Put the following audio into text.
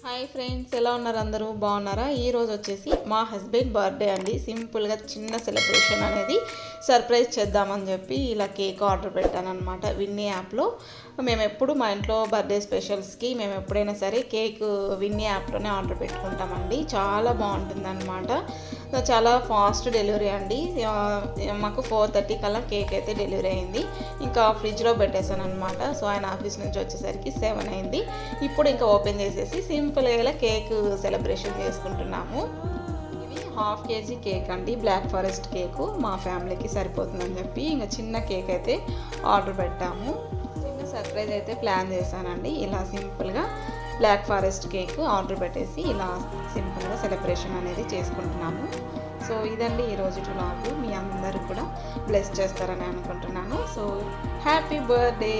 Hi friends, ఎలా ఉన్నారు? అందరూ బాగున్నారా? ఈరోజు వచ్చేసి మా హస్బెండ్ బర్త్డే అండి. సింపుల్గా చిన్న సెలబ్రేషన్ అనేది సర్ప్రైజ్ చేద్దామని చెప్పి ఇలా కేక్ ఆర్డర్ పెట్టాను అనమాట విన్నీ యాప్లో. మేము ఎప్పుడు మా ఇంట్లో బర్త్డే స్పెషల్స్కి మేము ఎప్పుడైనా సరే కేక్ విన్నీ యాప్లోనే ఆర్డర్ పెట్టుకుంటామండి. చాలా బాగుంటుంది అనమాట. చాలా ఫాస్ట్ డెలివరీ అండి. మాకు 4:30 కల్లా కేక్ అయితే డెలివరీ అయింది. ఇంకా ఫ్రిడ్జ్లో పెట్టేశాను అనమాట. సో ఆయన ఆఫీస్ నుంచి వచ్చేసరికి 7 అయింది. ఇప్పుడు ఇంకా ఓపెన్ చేసేసి సింపుల్గా కేక్ సెలబ్రేషన్ చేసుకుంటున్నాము. ఇది 1/2 kg కేక్ అండి, బ్లాక్ ఫారెస్ట్ కేకు. మా ఫ్యామిలీకి సరిపోతుందని చెప్పి ఇంకా చిన్న కేక్ అయితే ఆర్డర్ పెట్టాము. చిన్న సర్ప్రైజ్ అయితే ప్లాన్ చేశానండి. ఇలా సింపుల్గా బ్లాక్ ఫారెస్ట్ కేక్ ఆర్డర్ పెట్టేసి ఇలా సింపుల్గా సెలబ్రేషన్ అనేది చేసుకుంటున్నాము. సో ఇదండి ఈరోజు వ్లాగ్. మీ అందరూ కూడా బ్లెస్ చేస్తారని అనుకుంటున్నాను. So happy birthday.